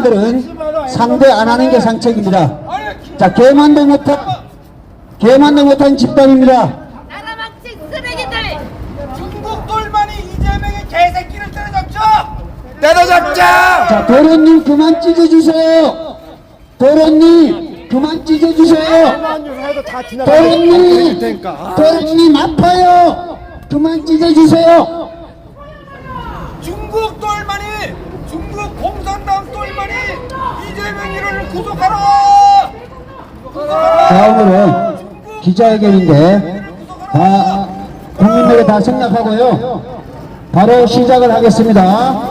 들은 상대 안 하는 게 상책입니다. 자, 개만도 못한 집단입니다. 나라 망친 쓰레기들! 중국 똘마니 이재명의 개새끼를 때려잡자! 자, 도련님 그만 찢어주세요. 도련님 그만 찢어주세요. 도련님 아파요. 그만 찢어주세요. 중국 똘마니, 중국 공산당 똘마니 이재명이를 구속하라! 다음으로 기자회견인데 국민들이 다 생략하고요. 바로 시작을 하겠습니다.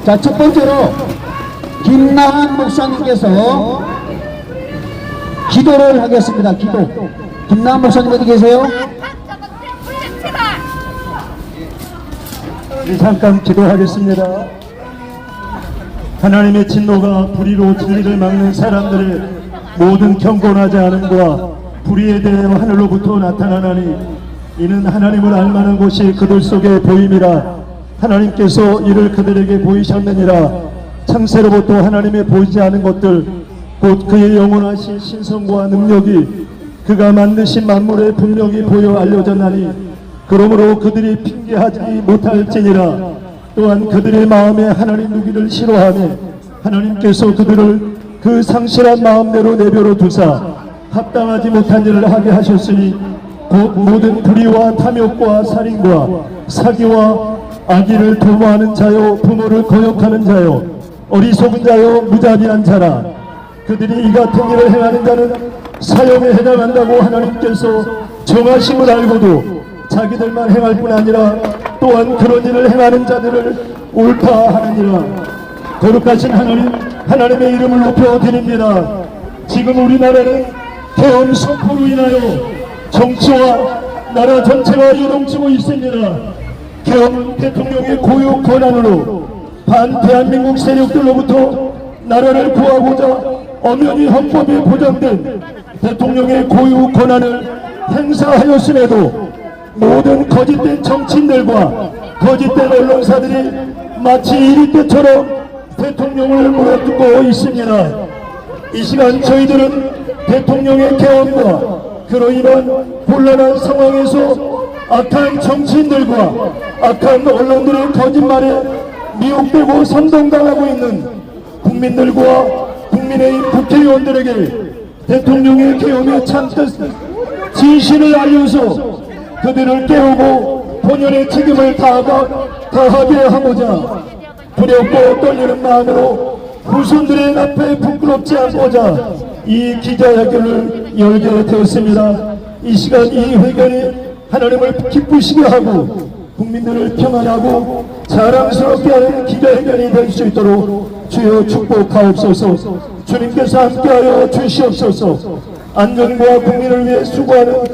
자, 첫 번째로 김나한 목사님께서 기도를 하겠습니다. 기도. 김나한 목사님 어디 계세요? 잠깐 기도하겠습니다. 하나님의 진노가 불의로 진리를 막는 사람들의 모든 경건하지 않음과 불의에 대해 하늘로부터 나타나나니 이는 하나님을 알만한 곳이 그들 속에 보임이라. 하나님께서 이를 그들에게 보이셨느니라. 창세로부터 하나님의 보이지 않은 것들 곧 그의 영원하신 신성과 능력이 그가 만드신 만물에 분명히 보여 알려졌나니 그러므로 그들이 핑계하지 못할지니라. 또한 그들의 마음에 하나님 누기를 싫어하며 하나님께서 그들을 그 상실한 마음대로 내버려 두사 합당하지 못한 일을 하게 하셨으니 곧 모든 불의와 탐욕과 살인과 사기와 악의를 도모하는 자요 부모를 거역하는 자요 어리석은 자요 무자비한 자라. 그들이 이 같은 일을 행하는 자는 사형에 해당한다고 하나님께서 정하심을 알고도 자기들만 행할 뿐 아니라 또한 그런 일을 행하는 자들을 옳다하느니라. 거룩하신 하나님의 이름을 높여드립니다. 지금 우리나라는 계엄 선포로 인하여 정치와 나라 전체가 요동치고 있습니다. 계엄 대통령의 고유 권한으로 반대한민국 세력들로부터 나라를 구하고자 엄연히 헌법에 보장된 대통령의 고유 권한을 행사하였음에도 모든 거짓된 정치인들과 거짓된 언론사들이 마치 이리 때처럼 대통령을 물어뜯고 있습니다. 이 시간 저희들은 대통령의 계엄과 그로 인한 곤란한 상황에서 악한 정치인들과 악한 언론들의 거짓말에 미혹되고 선동당하고 있는 국민들과 국민의힘 국회의원들에게 대통령의 계엄의 참뜻 진실을 알려서 그들을 깨우고 본연의 책임을 다하게 하고자 두렵고 떨리는 마음으로 후손들의 앞에 부끄럽지 않고자 이 기자회견을 열게 되었습니다. 이 시간 이 회견이 하나님을 기쁘시게 하고 국민들을 평안하고 자랑스럽게 하는 기자회견이 될 수 있도록 주여 축복하옵소서. 주님께서 함께하여 주시옵소서. 안전과 국민을 위해 수고하는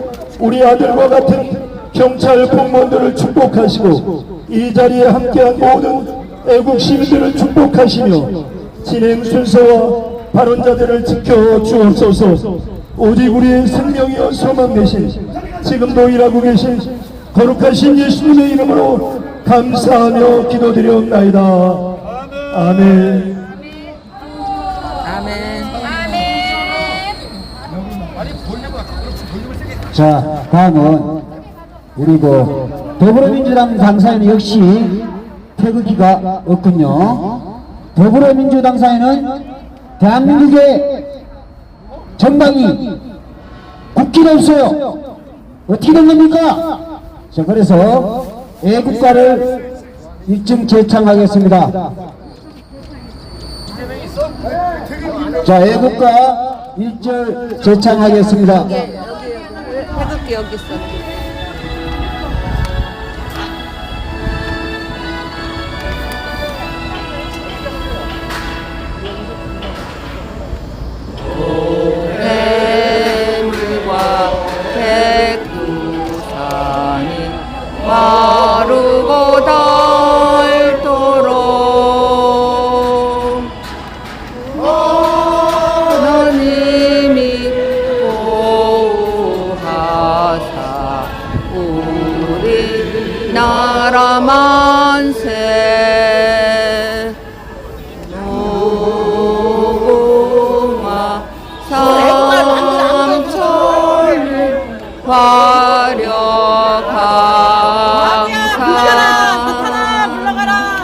우리 아들과 같은 경찰 공무원들을 축복하시고 이 자리에 함께한 모든 애국 시민들을 축복하시며 진행 순서와 발언자들을 지켜 주옵소서. 오직 우리의 생명이여 소망 되신 지금도 일하고 계신 거룩하신 예수님의 이름으로 감사하며 기도드리옵나이다. 아멘. 자, 다음은 우리 더불어민주당 당사인 역시 태극기가 없군요. 더불어민주당 당사인은 대한민국의 전방이 국기가 없어요. 어떻게 된 겁니까? 자, 그래서 애국가를 일증 제창하겠습니다. 자, 애국가 1절 제창하겠습니다. 태극기 여기 있어. 해물과 백두산이 마르고 닳도록 하나님이 보호하사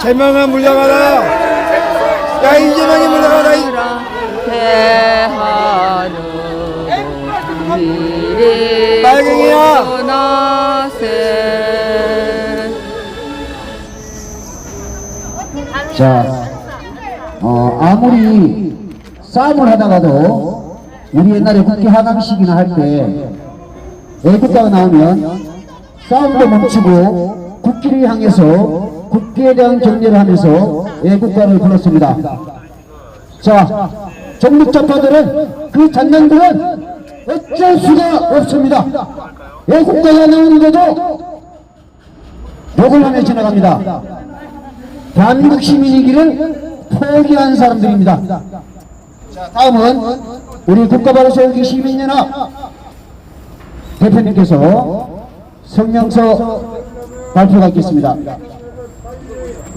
이재명아 물러가라. 야 이재명이 물러가라. 대하는 미리 빨갱이야. 나세 자, 아무리 싸움을 하다가도 우리 옛날에 국회 하강식이나 할 때 애국가가 나오면 싸움도 멈추고 국기를 향해서 국기에 대한 경례를 하면서 애국가를 불렀습니다. 자, 정북좌파들은 그 장면들은 어쩔 수가 없습니다. 애국가가 나오는데도 욕을 하며 지나갑니다. 대한민국 시민이기를 포기한 사람들입니다. 자, 다음은 우리 국가바로 세우기 시민연합 대표님께서 성명서 발표가 있겠습니다.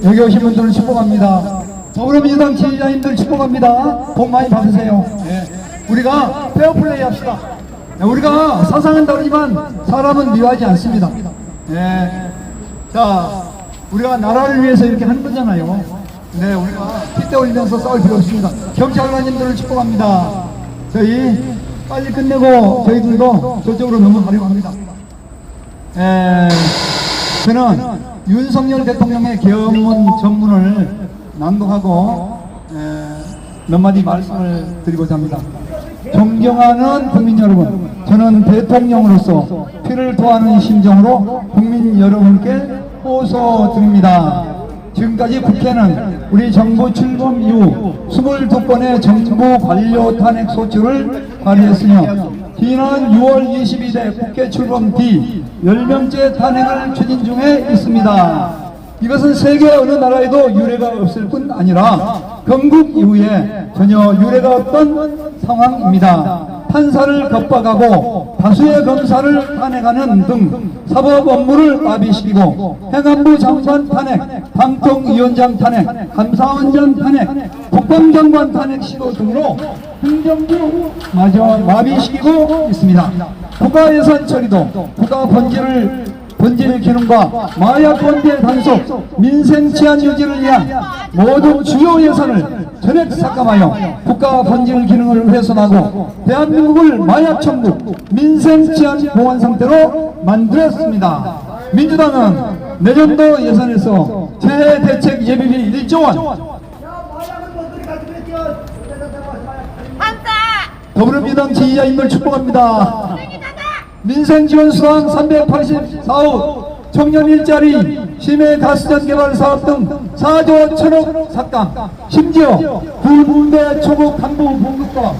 여기 오신 분들을 축복합니다. 더불어민주당 지지자님들 축복합니다. 복 많이 받으세요. 우리가 페어플레이 합시다. 우리가 사상은 다르지만 사람은 미워하지 않습니다. 자, 우리가 나라를 위해서 이렇게 하는 거잖아요. 네, 우리가 핏대 올리면서 싸울 필요 없습니다. 경찰관님들을 축복합니다. 저희 빨리 끝내고 저희들도 저쪽으로 넘어가려고 합니다. 저는 윤석열 대통령의 계엄문 전문을 낭독하고 몇 마디 말씀을 드리고자 합니다. 존경하는 국민 여러분, 저는 대통령으로서 피를 토하는 심정으로 국민 여러분께 호소드립니다. 지금까지 국회는 우리 정부 출범 이후 22건의 정부 관료 탄핵 소추를 발의했으며 지난 6월 22일 국회 출범 뒤 10명째 탄핵을 추진 중에 있습니다. 이것은 세계 어느 나라에도 유례가 없을 뿐 아니라 건국 이후에 전혀 유례가 없던 상황입니다. 판사를 겁박하고 다수의 검사를 탄핵하는 등 사법 업무를 마비시키고 행안부 장관 탄핵, 방통위원장 탄핵, 감사원장 탄핵, 국방장관 탄핵 시도 등으로 행정부 마저 마비시키고 있습니다. 국가예산 처리도 국가 본질 기능과 마약 범죄 단속, 민생 치안 유지를 위한 모든 주요 예산을 전액 삭감하여 국가 본질 기능을 훼손하고 대한민국을 마약 천국, 민생 치안 보안 상태로 만들었습니다. 민주당은 내년도 예산에서 재해 대책 예비비 1조 원, 더불어민주당 지지자님들 축복합니다. 민생지원 수당 384억, 청년 일자리, 심해 가스전 개발 사업 등 4조 1천억 삭감, 심지어 군부대 초급 간부 봉급과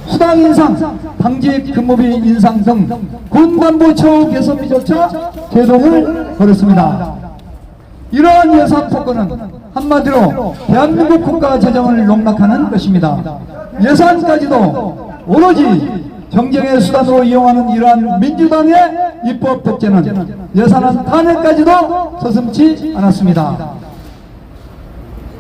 수당 인상, 당직 근무비 인상 등 군 간부 처우 개선비조차 제동을 걸었습니다. 이러한 예산 폭거는 한마디로 대한민국 국가 재정을 농락하는 것입니다. 예산까지도 오로지 정쟁의 수단으로 이용하는 이러한 민주당의 입법 독재는 예산안 탄핵까지도 서슴지 않았습니다.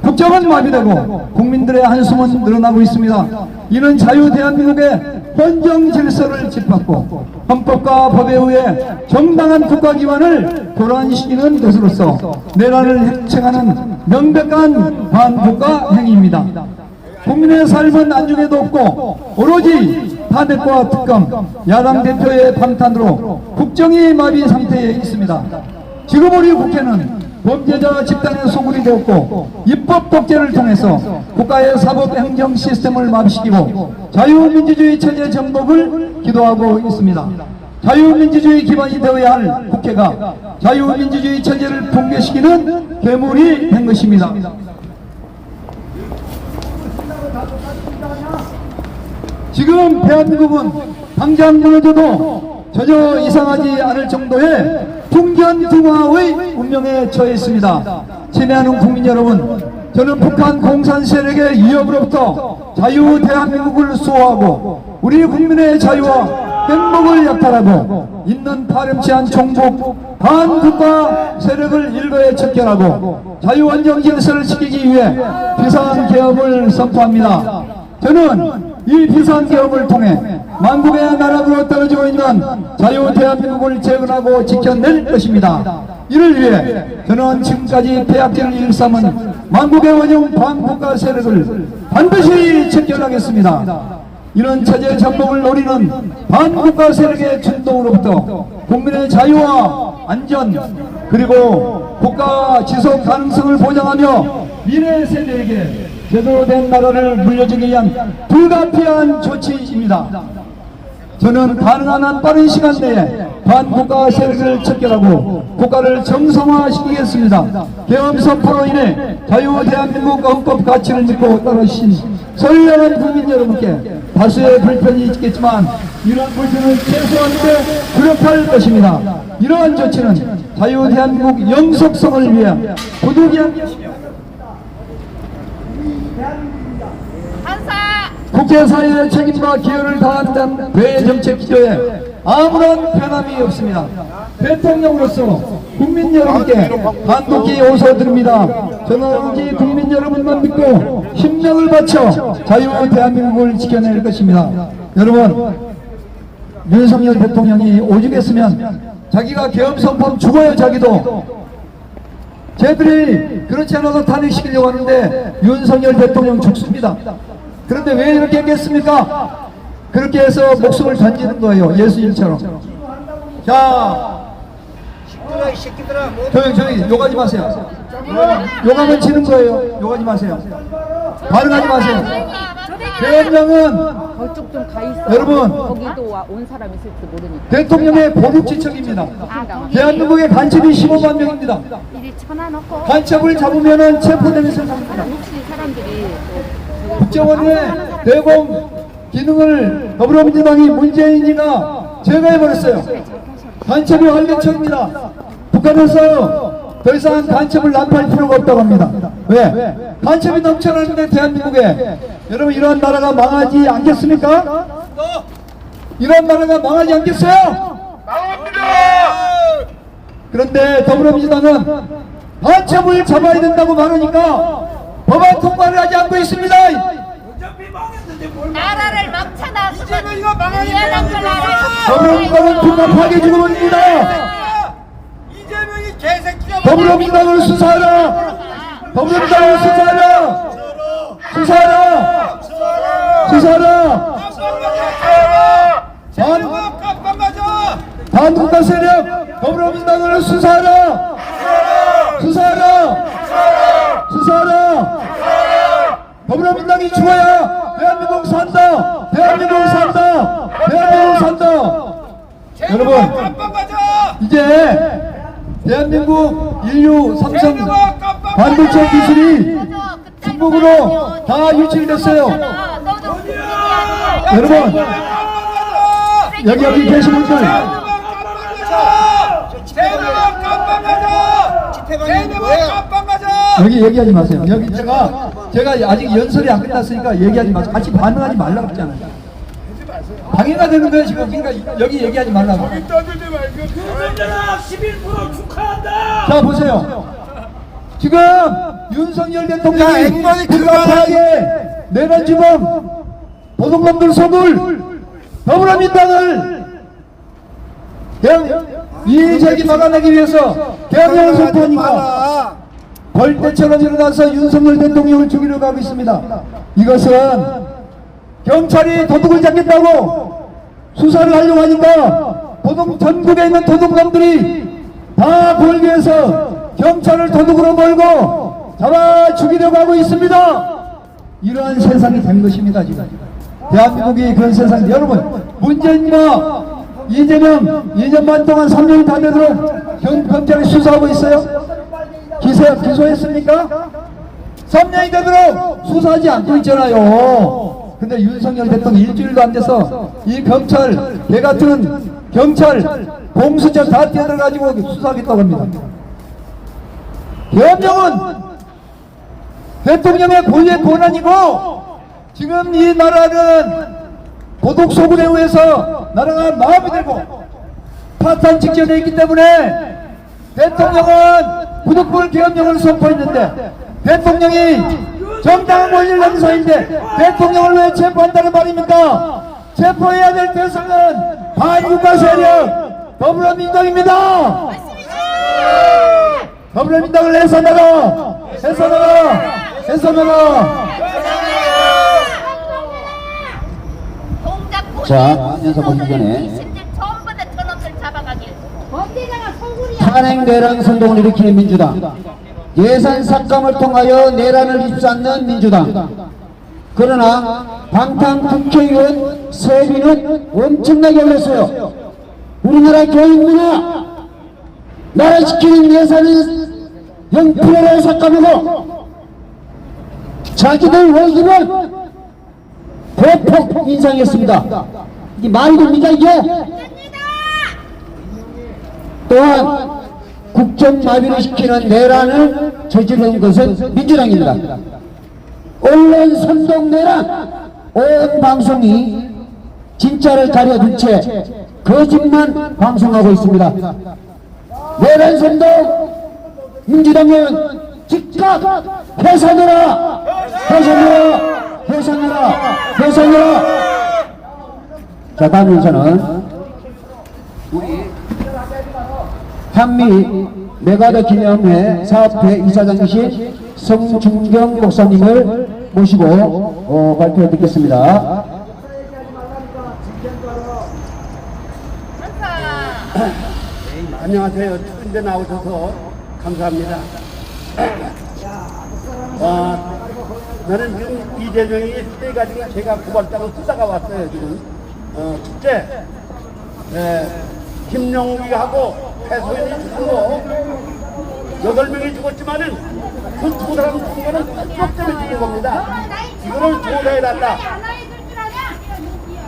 국정은 마비되고 국민들의 한숨은 늘어나고 있습니다. 이는 자유 대한민국의 헌정 질서를 짓밟고 헌법과 법에 의해 정당한 국가기관을 교란시키는 것으로서 내란을 획책하는 명백한 반국가 행위입니다. 국민의 삶은 안중에도 없고 오로지 탄핵과 특검, 야당 대표의 방탄으로 국정이 마비 상태에 있습니다. 지금 우리 국회는 범죄자 집단의 소굴이 되었고 입법 독재를 통해서 국가의 사법 행정 시스템을 마비시키고 자유민주주의 체제 전복을 기도하고 있습니다. 자유민주주의 기반이 되어야 할 국회가 자유민주주의 체제를 붕괴시키는 괴물이 된 것입니다. 지금 대한민국은 당장 무너져도 전혀 이상하지 않을 정도의 풍견등화의 운명에 처해 있습니다. 친애하는 국민 여러분, 저는 북한 공산 세력의 위협으로부터 자유 대한민국을 수호하고 우리 국민의 자유와 행복을 약탈하고 있는 파렴치한 종북 반국가 세력을 일거에 척결하고 자유원정 질서를 지키기 위해 비상개혁을 선포합니다. 저는 이 비상개혁을 통해 만국의 나락으로 떨어지고 있는 자유 대한민국을 재건하고 지켜낼 것입니다. 이를 위해 저는 지금까지 폐악질을 일삼은 만국의 원형 반국가 세력을 반드시 척결하겠습니다. 이런 체제 정복을 노리는 반국가 세력의 준동으로부터 국민의 자유와 안전 그리고 국가 지속 가능성을 보장하며 미래 세대에게 제대로 된 나라를 물려주기 위한 불가피한 조치입니다. 저는 가능한 한 빠른 시간 내에 반국가 세력을 척결하고 국가를 정상화시키겠습니다. 계엄 선포로 인해 자유 대한민국과 헌법 가치를 믿고 따르신 선량한 국민 여러분께 다수의 불편이 있겠지만 이러한 불편을 최소한데 구력할 것입니다. 이러한 조치는 자유 대한민국 영속성을 위해 부득이한 것이며 한사 국제사회의 책임과 기여를 다한다는 배의 정책 기조에 아무런 변함이 없습니다. 대통령으로서 국민 여러분께 간곡히 호소드립니다. 저는 이 국민 여러분만 믿고 힘력을 바쳐 자유 대한민국을 지켜낼 것입니다. 여러분, 윤석열 대통령이 오죽했으면 자기가 계엄 선포 죽어요. 자기도 쟤들이 그렇지 않아서 탄핵시키려고 하는데 윤석열 대통령 죽습니다. 그런데 왜 이렇게 했겠습니까? 그렇게 해서 목숨을 던지는 거예요. 예수님처럼. 자, 조용히 욕하지 마세요. 욕하면 지는 거예요. 욕하지 마세요. 반응하지 마세요. 대통령은 저쪽 좀 가 있어. 여러분, 거기도 온 사람 있을지 모르니까. 대통령의 보복지척입니다. 대한민국의 간첩이 15만 명입니다. 이리 쳐놔놓고. 간첩을 잡으면은 체포되는 세상입니다. 혹시 사람들이 국정원의 대공 기능을 더불어민주당이 문재인이가 제거해버렸어요. 간첩이 활개척입니다. 북한에서 더 이상 간첩을 난파할 필요가 없다고 합니다. 왜? 간첩이 넘쳐나는데 대한민국에 여러분 이러한 나라가 망하지 않겠습니까? 이러한 나라가 망하지 않겠어요? 망합니다! 그런데 더불어민주당은 간첩을 잡아야 된다고 말하니까 법안 통과를 하지 않고 있습니다. 나라를 망쳐놨으면 미안한 걸 알아요. 더불어민주당은 불납하게 죽어버립니다. 이재명이 개새끼가 더불어민주당을 수사하라. 더불어민주당을 수사하라. 수사하라. 수사하라. 반국가 세력 더불어민주당을 수사하라. 수사하라. 수사하라. 더불어민주당이 죽어야 대한민국 산다. 대한민국 산다. 대한민국 산다. 여러분, 이제 대한민국 인류 삼성 반도체 기술이 중국으로 다 유출됐어요. 너도 국민이 아니야. 여러분, 여기 계신 분들 여기 얘기하지 마세요. 여기 제가 아직 연설이 안 끝났으니까 얘기하지 마세요. 같이 반응하지 말라고 했잖아요. 방해가 되는 거예요 지금. 그러니까 여기 얘기하지 말라고. 자 보세요. 지금 윤석열 대통령이 불가피하게 내란주범 도둑놈들 속을 더불어민주당을 이의제기 막아내기 위해서 계엄령을 선포하니까 벌떼처럼 일어나서 윤석열 대통령을 죽이려고 하고 있습니다. 이것은 경찰이 도둑을 잡겠다고 수사를 하려고 하니까 전국에 있는 도둑놈들이 다 골기해서 경찰을 도둑으로 몰고 잡아 죽이려고 하고 있습니다. 이러한 세상이 된 것입니다. 지금 대한민국이 그런 세상인데, 여러분 문재인과 이재명 2년 반 동안 3년이 다 되도록 검찰이 수사하고 있어요? 기소했습니까? 3년이 되도록 수사하지 않고 있잖아요. 근데 윤석열 대통령 일주일도 안 돼서 이 검찰, 개 같은 경찰, 공수처 다 뛰어들어가지고 수사하겠다고 합니다. 계엄령은 대통령의 고유의 권한이고, 지금 이 나라는 도둑소굴에 의해서 나라가 마음이 되고 파탄 직전에 있기 때문에 대통령은 부득불 계엄령을 선포했는데, 대통령이 정당한 권리를 행사인데 대통령을 왜 체포한다는 말입니까? 체포해야 될 대상은 반국가 세력 더불어민주당입니다. 더불어민주당을 해산하라! 해산하라! 해산하라! 자, 연서 보기 전에 전부 다 저놈들 잡아가길. 범죄자가 성구리야. 탄핵 내란 선동을 일으키는 민주당, 예산 삭감을 통하여 내란을 입수하는 민주당. 그러나 방탄 국회의원 세비는 엄청나게 올렸어요. 우리나라 교육문화 나라시키는 예산을 0%를 삭감하고 자기들 월급은 대폭 인상했습니다. 이게 말이 됩니까 이게? 또한 국정마비를 시키는 내란을 저지른 것은 민주당입니다. 언론 선동 내란, 온 방송이 진짜를 가려둔 채 거짓만 방송하고 있습니다. 내란 선동 민주당은 즉각 해산해라! 해산해라! 해산해라! 해산해라! 자, 다음 연사는 우리 한미 메가더 기념회 사업회 이사장이신 성중경 목사님을 모시고 발표 듣겠습니다. 안녕하세요. 추운데 나오셔서 감사합니다. 나는 지금 이재명이 때가지고 제가 고발장을 쓰다가 왔어요. 지금 축제 김용기하고 배소연이 죽은 거 8명이 죽었지만은 그 두 사람 죽은 거는 쪽 때문에 죽은 겁니다. 이거를 조사해달라.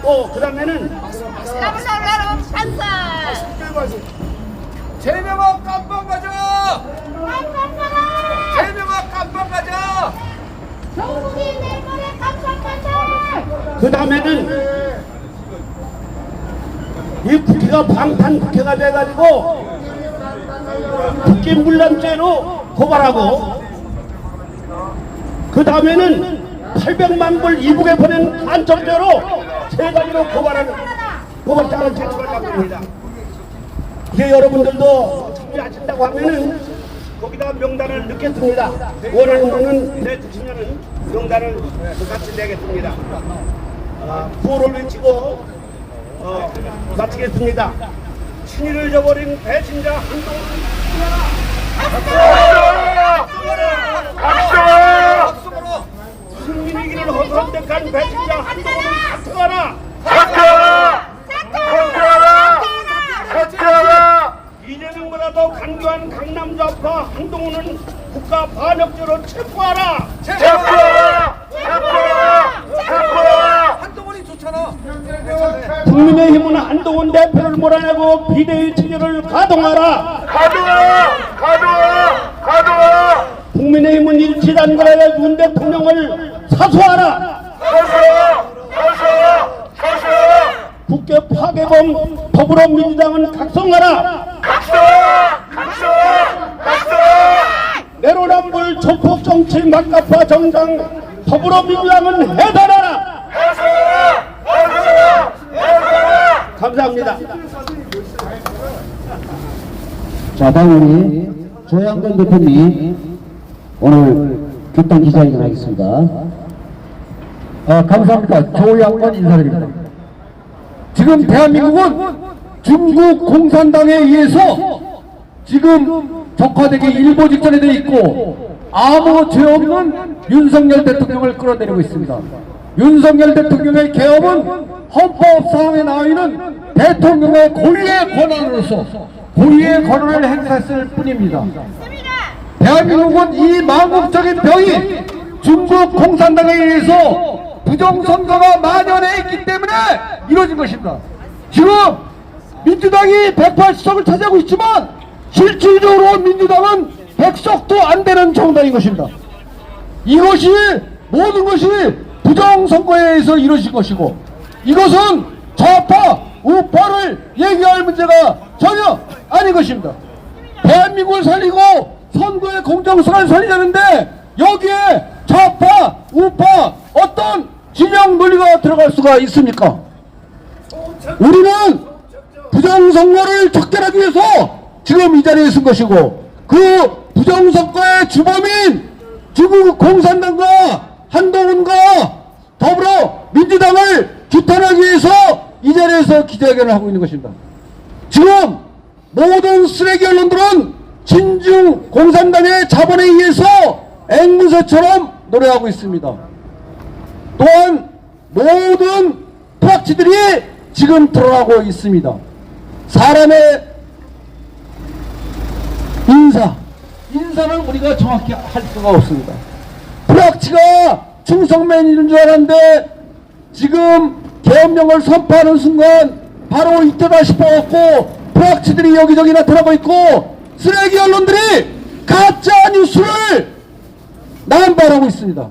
또 그 다음에는 판사. 재명아 깜빵 가자! 재명아 깜빵 가자! 정국이 내 거에 깜짝깜짝. 그 다음에는 이 국회가 방탄 국회가 돼가지고 국기문란죄로 고발하고 그 다음에는 800만 불 이북에 보낸 간첩죄로 3가지로 고발하는 고발장을 제출하려고 합니다. 이게 여러분들도 참여하신다고 하면은 거기다 명단을 넣겠습니다. 원하는 분은 내주시면은 명단을 같이 내겠습니다. 구호를 외치고 마치겠습니다. 친일을 저버린 배신자 한동훈 각성하라! 국민이기를 허선택한 배신자 한동훈은 각성하라! 이재명보다 더 강교한 강남 좌파 한동훈은 국가 반역죄로 체포하라! 한동훈이 좋잖아. 국민의힘은 한동훈 대표를 몰아내고 비대위 체제를 가동하라! 국민의힘은 일치단결하여 윤 대통령을 사수하라! 국회 파괴범 더불어민주당은 각성하라! 내로남불 조폭정치 막가파 정당 더불어민주당은 해산하라! 감사합니다. 자, 다음 우리 조양돈 대표님 오늘 교통 기자회견 하겠습니다. 감사합니다. 조양권 인사드립니다. 지금 대한민국은 중국 공산당에 의해서 지금 적화되기 일보 직전에 돼 있고 아무 죄 없는 윤석열 대통령을 끌어내리고 있습니다. 윤석열 대통령의 계엄은 헌법사항에 나와 있는 대통령의 고유의 권한으로서 고유의 권한을 행사했을 뿐입니다. 대한민국은 이 망국적인 병이 중국 공산당에 의해서 부정선거가 만연해 있기 때문에 이루어진 것입니다. 지금 민주당이 180석을 차지하고 있지만 실질적으로 민주당은 100석도 안 되는 정당인 것입니다. 이것이 모든 것이 부정선거에 의해서 이루어진 것이고 이것은 좌파, 우파를 얘기할 문제가 전혀 아닌 것입니다. 대한민국을 살리고 선거의 공정성을 살리자는데 여기에 좌파, 우파 어떤 진영 논리가 들어갈 수가 있습니까? 우리는 부정선거를 척결하기 위해서 지금 이 자리에 쓴 것이고, 그 부정선거의 주범인 중국 공산당과 한동훈과 더불어 민주당을 규탄하기 위해서 이 자리에서 기자회견을 하고 있는 것입니다. 지금 모든 쓰레기 언론들은 친중 공산당의 자본에 의해서 앵무새처럼 노래하고 있습니다. 또한 모든 프락치들이 지금 드러나고 있습니다. 사람의 인사는 우리가 정확히 할 수가 없습니다. 프락치가 충성맨인 줄 알았는데 지금 계엄령을 선포하는 순간 바로 이때다 싶어갖고 프락치들이 여기저기 나타나고 있고 쓰레기 언론들이 가짜 뉴스를 남발하고 있습니다.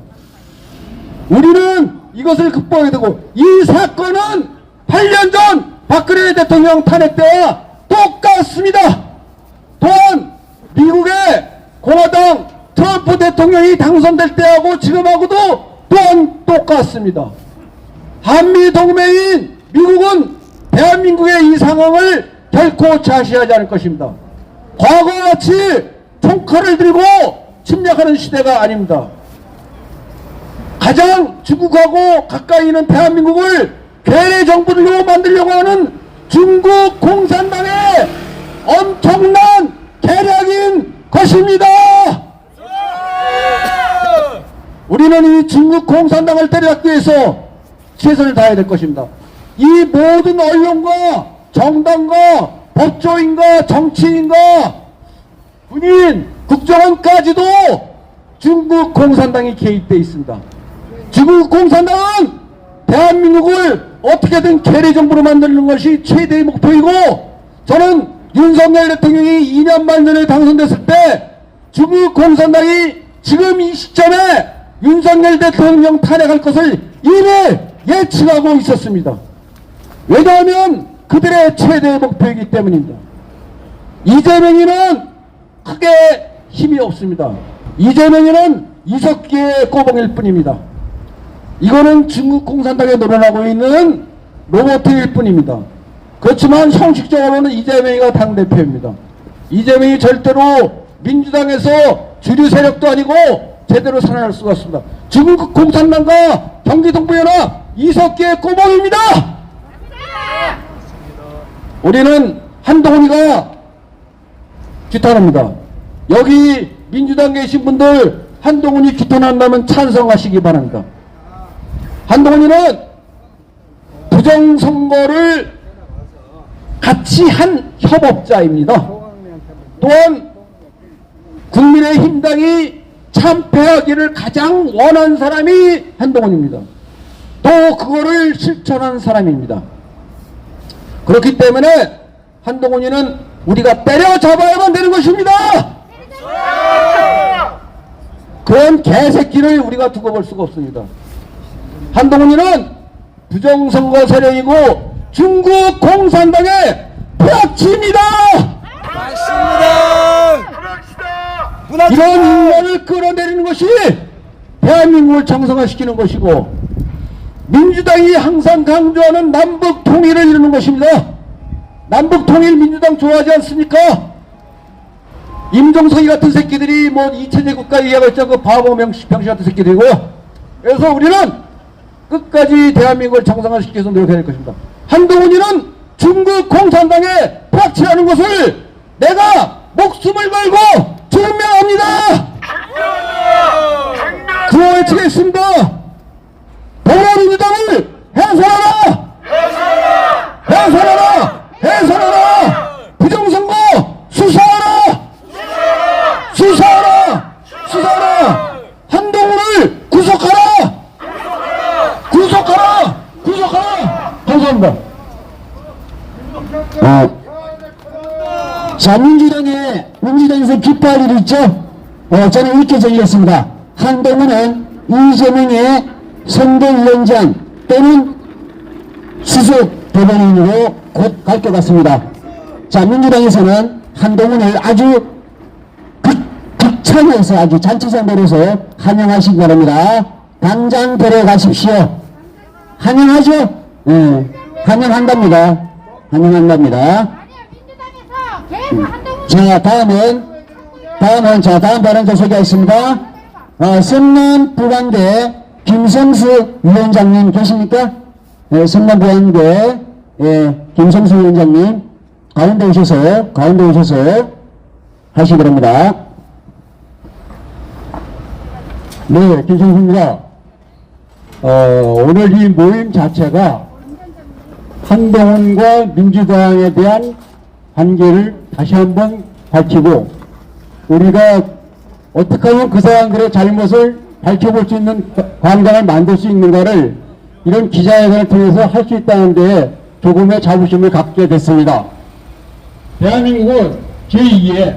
우리는 이것을 극복해야 되고, 이 사건은 8년 전 박근혜 대통령 탄핵 때와 똑같습니다. 또한 미국의 공화당 트럼프 대통령이 당선될 때하고 지금하고도 또한 똑같습니다. 한미동맹인 미국은 대한민국의 이 상황을 결코 좌시하지 않을 것입니다. 과거와 같이 총칼을 들고 침략하는 시대가 아닙니다. 가장 중국하고 가까이 있는 대한민국을 괴뢰 정부로 만들려고 하는 중국 공산당의 엄청난 계략인 것입니다. 우리는 이 중국 공산당을 때려잡기 위해서 최선을 다해야 될 것입니다. 이 모든 언론과 정당과 법조인과 정치인과 군인, 국정원까지도 중국 공산당이 개입되어 있습니다. 중국 공산당은 대한민국을 어떻게든 괴뢰 정부로 만드는 것이 최대의 목표이고, 저는 윤석열 대통령이 2년 반 전에 당선됐을 때 중국 공산당이 지금 이 시점에 윤석열 대통령 탄핵할 것을 이미 예측하고 있었습니다. 왜냐하면 그들의 최대의 목표이기 때문입니다. 이재명이는 크게 힘이 없습니다. 이재명이는 이석기의 꼬봉일 뿐입니다. 이거는 중국 공산당에 노련하고 있는 로봇일 뿐입니다. 그렇지만 형식적으로는 이재명이가 당대표입니다. 이재명이 절대로 민주당에서 주류 세력도 아니고 제대로 살아날 수가 없습니다. 중국 공산당과 경기동부연합 이석기의 꼬봉입니다. 우리는 한동훈이가 규탄합니다. 여기 민주당 계신 분들 한동훈이 규탄한다면 찬성하시기 바랍니다. 한동훈이는 부정선거를 같이 한 협업자입니다. 또한 국민의힘당이 참패하기를 가장 원한 사람이 한동훈입니다. 또 그거를 실천한 사람입니다. 그렇기 때문에 한동훈이는 우리가 때려잡아야만 되는 것입니다. 그런 개새끼를 우리가 두고 볼 수가 없습니다. 한동훈이는 부정선거 세력이고 중국 공산당의 프락치입니다. 이런 인간을 끌어내리는 것이 대한민국을 정상화시키는 것이고, 민주당이 항상 강조하는 남북 통일을 이루는 것입니다. 남북 통일 민주당 좋아하지 않습니까? 임종석이 같은 새끼들이 뭐 이체제 국가 얘기하고 있잖아. 그 바보 병신 같은 새끼들이고요. 그래서 우리는 끝까지 대한민국을 정상화시키기 위해서 노력해야 될 것입니다. 한동훈이는 중국 공산당에 프락치라는 것을 내가 목숨을 걸고 증명합니다. 구호 외치겠습니다. 더불어민주당을 해산하라! 해산하라! 해산하라! 부정선거 수사하라! 수사하라! 수사하라! 한동훈을 구속하라! 구속하라! 구속하라! 감사합니다. 자, 민주당에서 기뻐할 일이 있죠? 저는 이렇게 정리했습니다. 한동훈은 이재명의 선대위원장 또는 수석 대변인으로 곧 갈 것 같습니다. 자, 민주당에서는 한동훈을 아주 극찬해서 아주 잔치상대로서 환영하시기 바랍니다. 당장 데려가십시오. 환영하죠? 네, 환영한답니다. 환영한답니다. 아니야, 민주당에서 계속 한동훈 자, 다음 발언자 소개하겠습니다. 성남 부관대 김성수 위원장님 계십니까? 네, 성남 부관대 김성수 위원장님 가운데 오셔서 하시기 바랍니다. 네, 김성수입니다. 오늘 이 모임 자체가 한동훈과 민주당에 대한 관계를 다시 한번 밝히고 우리가 어떻게 하면 그 사람들의 잘못을 밝혀볼 수 있는 관광을 만들 수 있는가를 이런 기자회견을 통해서 할 수 있다는 데 조금의 자부심을 갖게 됐습니다. 대한민국은 제2의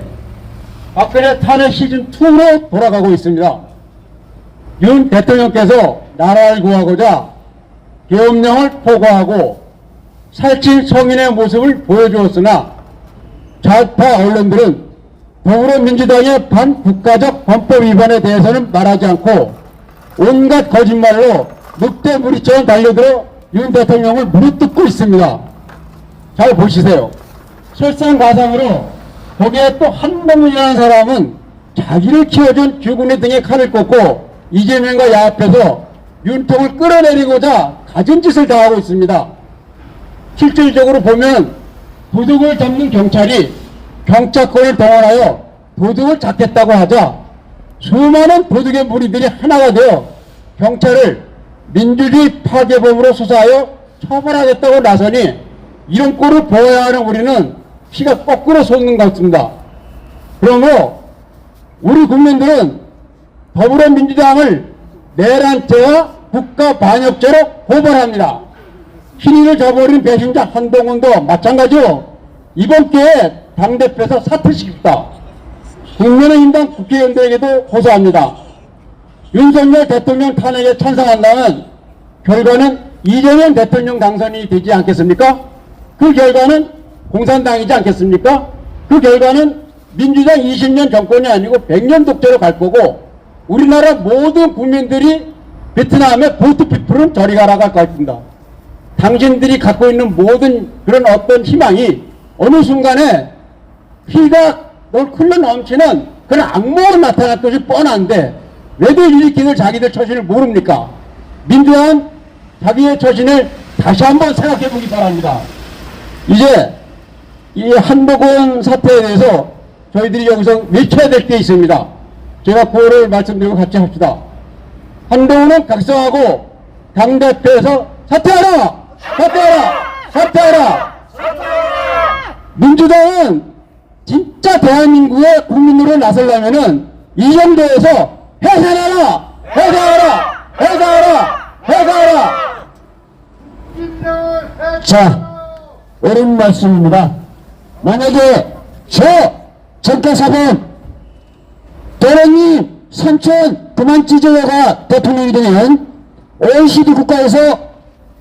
박근혜 탄핵 시즌2로 돌아가고 있습니다. 윤 대통령께서 나라를 구하고자 계엄령을 포고하고 살찐 성인의 모습을 보여주었으나 좌파 언론들은 더불어민주당의 반국가적 헌법 위반에 대해서는 말하지 않고 온갖 거짓말로 늑대무리처럼 달려들어 윤 대통령을 무릎뜯고 있습니다. 잘 보시세요. 설상가상으로 거기에 또 한동훈이라는 사람은 자기를 키워준 주군이 등에 칼을 꽂고 이재명과 야합해서 윤통을 끌어내리고자 가진 짓을 당하고 있습니다. 실질적으로 보면 도둑을 잡는 경찰이 경찰권을 동원하여 도둑을 잡겠다고 하자 수많은 도둑의 무리들이 하나가 되어 경찰을 민주주의 파괴범으로 수사하여 처벌하겠다고 나서니 이런 꼴을 보아야 하는 우리는 피가 거꾸로 솟는 것 같습니다. 그러므로 우리 국민들은 더불어민주당을 내란죄와 국가반역죄로 고발합니다. 신인을 저버린 배신자 한동훈도 마찬가지로 이번 기회에 당대표에서 사퇴시킵니다. 국민의힘당 국회의원들에게도 호소합니다. 윤석열 대통령 탄핵에 찬성한다면 결과는 이재명 대통령 당선이 되지 않겠습니까? 그 결과는 공산당이지 않겠습니까? 그 결과는 민주당 20년 정권이 아니고 100년 독재로 갈 거고 우리나라 모든 국민들이 베트남의 보트피플은 저리 가라고 할 것 같습니다. 당신들이 갖고 있는 모든 그런 어떤 희망이 어느 순간에 피가 흘러 넘치는 그런 악몽으로 나타날 것이 뻔한데 왜들 일으키는 자기들 처신을 모릅니까? 민주당은 자기의 처신을 다시 한번 생각해 보기 바랍니다. 이제 이 한동훈 사태에 대해서 저희들이 여기서 외쳐야 될 게 있습니다. 제가 그거를 말씀드리고 같이 합시다. 한동훈은 각성하고 당대표에서 사퇴하라! 사퇴하라! 사퇴하라! 민주당은 진짜 대한민국의 국민으로 나서려면은 이 정도에서 해산하라! 해산하라! 해산하라! 해산하라! 자, 옳은 말씀입니다. 만약에 저 정가사범 도련님 삼촌 그만 찢어가 대통령이 되면 OECD 국가에서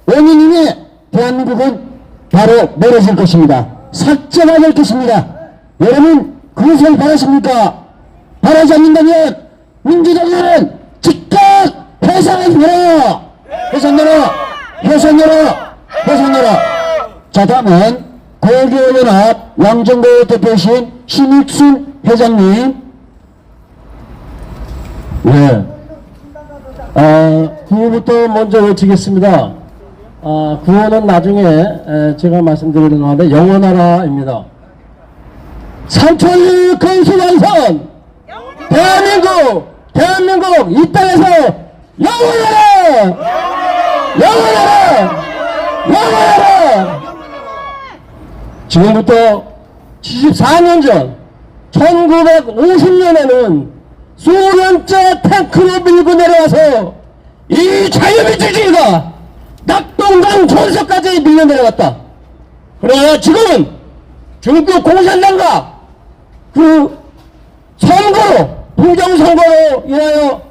원인임이 대한민국은 바로 멀어질 것입니다. 삭제가 될 것입니다. 여러분 그것을 바라십니까? 바라지 않는다면 민주당은 즉각 해산해라! 해산해라! 해산해라! 해산해라! 자, 다음은 고교연합 양정고 대표이신 신익순 회장님. 네. 구호부터 먼저 외치겠습니다. 구호는 나중에 제가 말씀드리는 건데 영원하라입니다. 삼천리 건수완성! 대한민국 이 땅에서 영원하라! 영원하라! 영원하라! 지금부터 74년 전 1950년에는 소련제 탱크로 밀고 내려와서 이 자유민주주의가 낙동강 전서까지 밀려 내려갔다. 그러나 지금은 중국 공산당과 그 선거로 부정선거로 인하여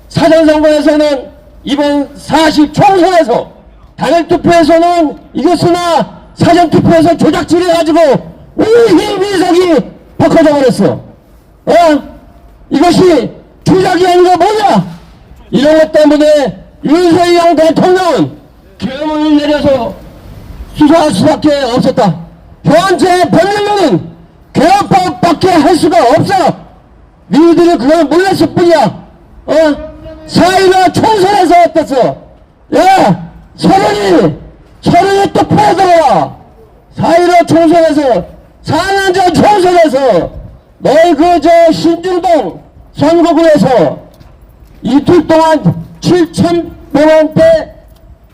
사전선거에서는 이번 40 총선에서 단일투표에서는 이겼으나 사전투표에서 조작질해가지고 52석이 바꿔져 버렸어. 이것이 조작이 아니라 뭐냐? 이런 것 때문에 윤석열 대통령은 계엄을 내려서 수사할 수밖에 없었다. 현재 법률로는 개헌법밖에 할 수가 없어. 니들이 그걸 몰랐을 뿐이야. 4.15 총선에서 어땠어? 야, 서른이 똑바로 들어와. 4.15 총선에서, 4년 전 총선에서, 너희 신중동 선거구에서 이틀 동안 7,000명한테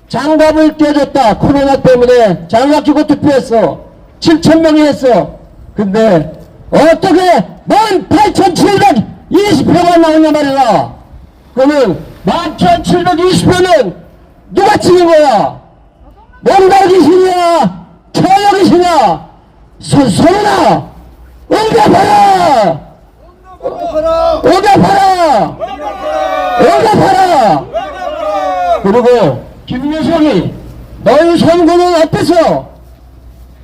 장갑을 껴줬다. 코로나 때문에 장갑 끼고 투표했어. 7,000명이 했어. 근데 어떻게 18,720표가 나오냐 말이야. 그러면 11,720표는 누가 찍은 거야? 뭔가 귀신이야? 처녀 귀신이야? 서른아! 응답하라! 응답하라! 응답하라! 그리고 김유석이 너희 선거는 어땠어?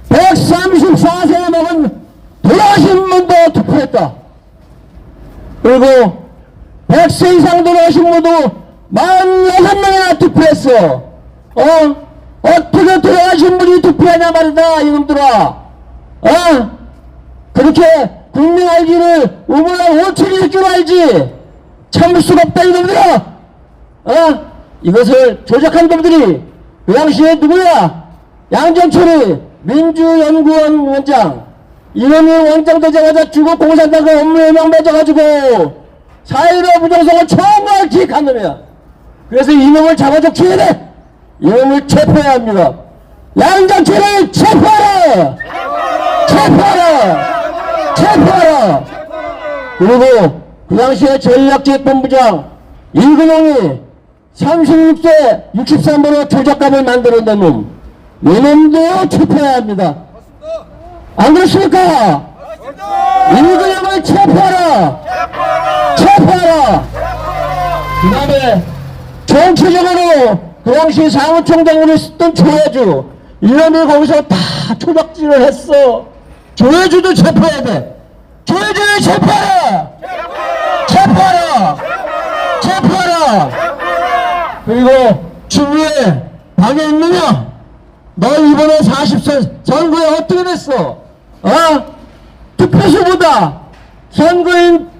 134세 먹은 돌아가신 분도 투표했다. 그리고 100세 이상 돌아가신 분도 46명이나 투표했어. 어떻게 돌아가신 분이 투표하냐 말이다, 이놈들아. 그렇게 국민 알기를 우물랑 5천일 줄 알지. 참을 수가 없다, 이놈들아. 이것을 조작한 놈들이 그 당시에 누구야? 양정철이 민주연구원 원장. 이놈이 원장 되자마자 중국 공산당과 업무에 명배져가지고 4.15 부정선거 정말 기획한 놈이야. 그래서 이놈을 잡아줘 기회야 돼. 이놈을 체포해야 합니다. 양정철을 체포하라! 체포하라! 체포하라! 그리고 그 당시에 전략기획본부장 이근홍이 36세 63번호 조작감을 만들어낸 놈, 이놈도 체포해야 합니다. 안 그렇습니까? 이근홍을 체포하라! 체포하라! 그 다음에 정치적으로 그 당시 사무총장으로 쓰던 조혜주, 이놈이 거기서 다 조작질을 했어. 조혜주도 체포해야 돼. 조혜주를 체포하라! 체포하라! 체포하라! 그리고 주위에 방에 있느냐? 너 이번에 40세 선거에 어떻게 됐어? 투표수보다 선거인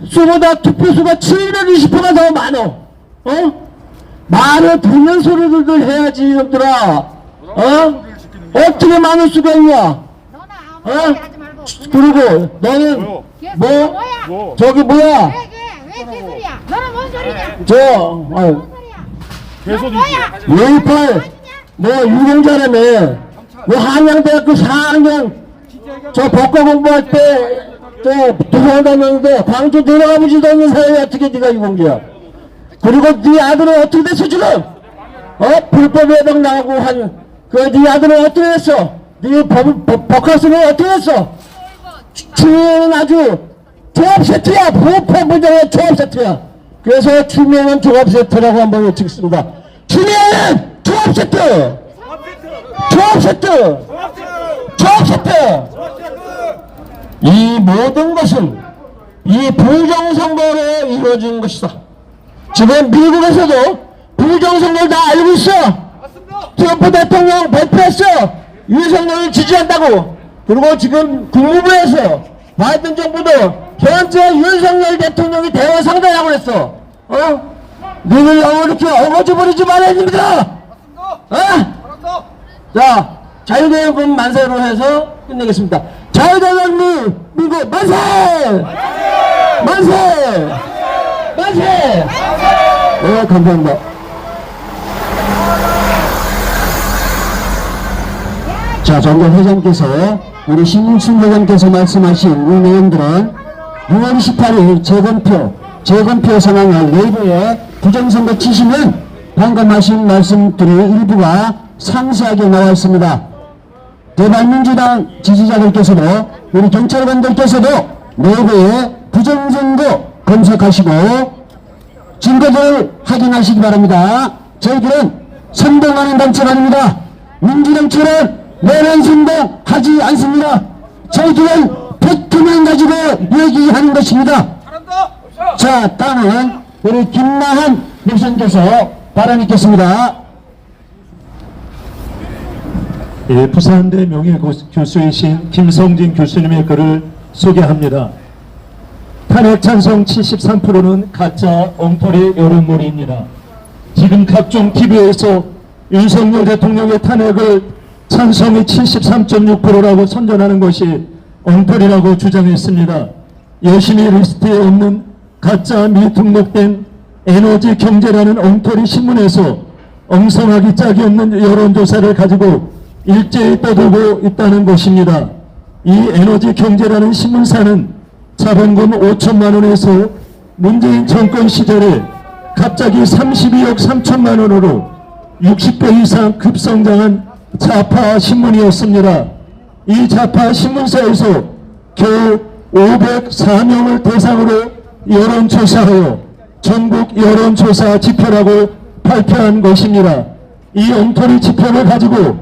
수보다 투표수가 720표가 더 많어. 말을 듣는 소리들도 해야지, 이놈들아. 어떻게 많을 수가 있냐? 그리고 너는 뭐? 저기 뭐야? 왜 개소리야? 너는 뭔 소리냐? 웨이팔 유공자라며. 한양대학교 4학년 법과 공부할 때 도서관 다녔는데 광주 내려가보지도 않는 사람이 어떻게 네가 유공자야? 그리고 네 아들은 어떻게 됐어 지금? 불법 외박 나가고 네 아들은 어떻게 됐어? 네 법학생은 어떻게 됐어? 추미애는 아주 조합세트야. 보호법부장의 조합세트야. 그래서 추미애는 조합세트라고 한번 외치겠습니다. 추미애는 조합세트! 조합세트! 조합세트! 이 모든 것은 이 부정선거로 이루어진 것이다. 지금 미국에서도 부정선거를 다 알고 있어. 트럼프 대통령 발표했어. 윤석열을 지지한다고. 그리고 지금 국무부에서 바이든 정부도 현재 윤석열 대통령이 대화 상대라고 그랬어. 너는 이렇게 어거져버리지 말아야 됩니다. 자, 자유대한군 만세로 해서 끝내겠습니다. 자유대한군 미국 만세! 만세! 만세! 네, 감사합니다. 자, 정권 회장께서 우리 신승 회장께서 말씀하신 이 내용들은 6월 28일 재검표 상황을 네이버에 부정선거 치시면 방금 하신 말씀들이 일부가 상세하게 나와 있습니다. 대한민주당 지지자들께서도 우리 경찰관들께서도 네이버에 부정선거 검색하시고 증거들 확인하시기 바랍니다. 저희들은 선동하는 단체가 아닙니다. 민주정치는 내란 선동하지 않습니다. 저희들은 팩트만 가지고 얘기하는 것입니다. 자, 다음은 우리 김나한 목사님께서 발언 있겠습니다. 부산대 명예교수이신 김성진 교수님의 글을 소개합니다. 탄핵 찬성 73%는 가짜 엉터리 여론몰이입니다. 지금 각종 TV에서 윤석열 대통령의 탄핵을 찬성이 73.6%라고 선전하는 것이 엉터리라고 주장했습니다. 열심히 리스트에 없는 가짜 미등록된 에너지 경제라는 엉터리 신문에서 엉성하기 짝이 없는 여론조사를 가지고 일제히 떠들고 있다는 것입니다. 이 에너지 경제라는 신문사는 자본금 5천만 원에서 문재인 정권 시절에 갑자기 32억 3천만 원으로 60배 이상 급성장한 좌파 신문이었습니다. 이 좌파 신문사에서 겨우 504명을 대상으로 여론조사하여 전국 여론조사 지표라고 발표한 것입니다. 이 엉터리 지표를 가지고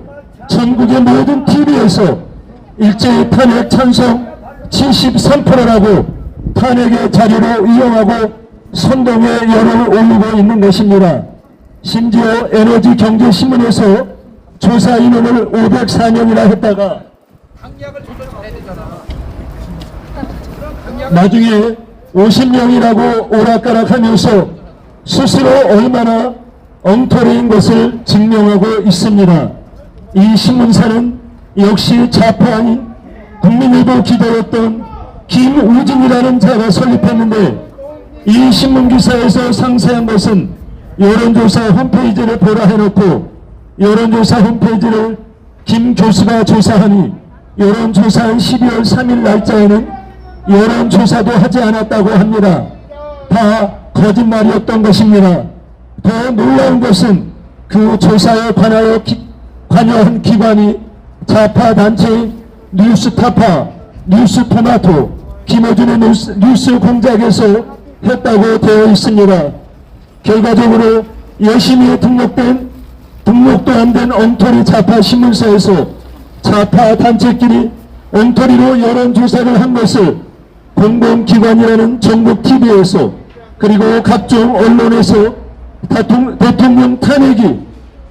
전국의 모든 TV에서 일제히 탄핵 찬성 73%라고 탄핵의 자료로 이용하고 선동의 여론을 올리고 있는 것입니다. 심지어 에너지 경제 신문에서 조사 인원을 504명이라 했다가 나중에 50명이라고 오락가락하면서 스스로 얼마나 엉터리인 것을 증명하고 있습니다. 이 신문사는 역시 좌파 아닌 국민일보 기자였던 김우진이라는 자가 설립했는데 이 신문기사에서 상세한 것은 여론조사 홈페이지를 보라 해놓고 여론조사 홈페이지를 김 교수가 조사하니 여론조사한 12월 3일 날짜에는 여론조사도 하지 않았다고 합니다. 다 거짓말이었던 것입니다. 더 놀라운 것은 그 조사에 관하여 관여한 기관이 좌파 단체인 뉴스타파, 뉴스토마토, 김어준의 뉴스 공작에서 했다고 되어 있습니다. 결과적으로 열심히 등록도 안 된 엉터리 좌파 신문사에서 좌파 단체끼리 엉터리로 여론조사를 한 것을 공공기관이라는 전국 TV에서 그리고 각종 언론에서 대통령 탄핵이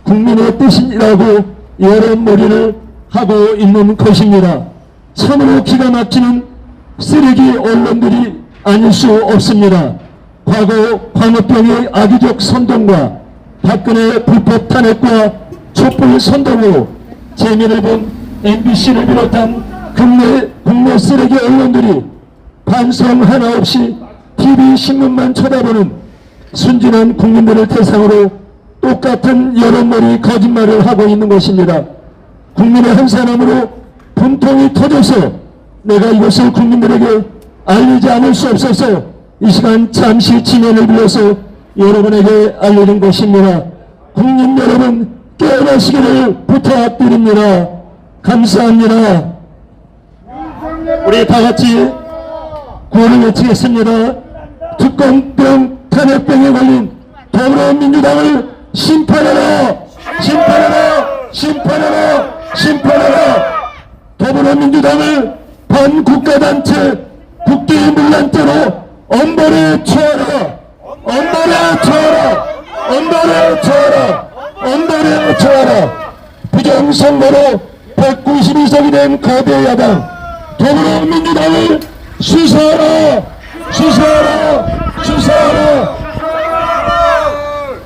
국민의 뜻이라고 여론몰이를 하고 있는 것입니다. 참으로 기가 막히는 쓰레기 언론들이 아닐 수 없습니다. 과거 광우병의 악의적 선동과 박근혜 불법 탄핵과 촛불 선동으로 재미를 본 MBC를 비롯한 국내 쓰레기 언론들이 반성 하나 없이 TV 신문만 쳐다보는 순진한 국민들을 대상으로 똑같은 여론몰이 거짓말을 하고 있는 것입니다. 국민의 한 사람으로 분통이 터져서 내가 이것을 국민들에게 알리지 않을 수 없어서 이 시간 잠시 진행을 빌려서 여러분에게 알리는 것입니다. 국민 여러분 깨어나시기를 부탁드립니다. 감사합니다. 우리 다같이 구호를 외치겠습니다. 특검병 탄핵병에 걸린 더불어민주당을 심판하라! 심판하라! 심판하라! 심판하라! 더불어민주당을 반국가단체 국기문란죄로 엄벌에 처하라! 엄벌에 처하라! 엄벌에 처하라! 엄벌에 처하라! 부정선거로 192석이 된 거대 야당 더불어민주당을 수사하라! 수사하라! 수사하라!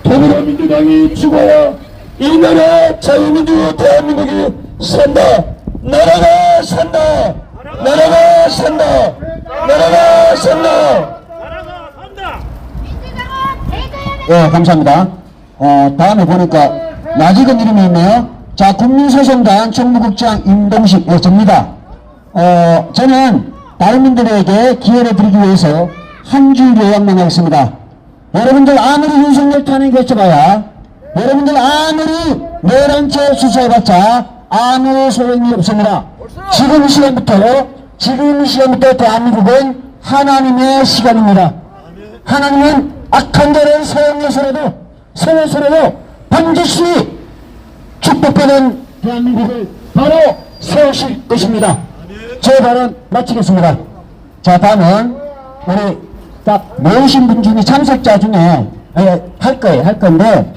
더불어민주당이 죽어야 이 나라 자유민주 대한민국이 산다! 나라가 산다! 나라가 산다! 나라가 산다! 네, 감사합니다. 다음에 보니까 낯익은 이름이 있네요. 자, 국민소송단 총무국장 임동식, 접니다. 저는 다른분들에게 기회를 드리기 위해서 한 줄 요약만 하겠습니다. 여러분들 아무리 윤석열 탄핵 외쳐봐야, 여러분들 아무리 내란죄 수사해봤자 아무 소용이 없습니다. 지금 시간부터 대한민국은 하나님의 시간입니다. 하나님은 악한 자를 세워서라도 반드시 축복받은 대한민국을 바로 세우실 것입니다. 제 발언 마치겠습니다. 자, 다음은 우리 딱 모으신 분 중에 참석자 중에 할 건데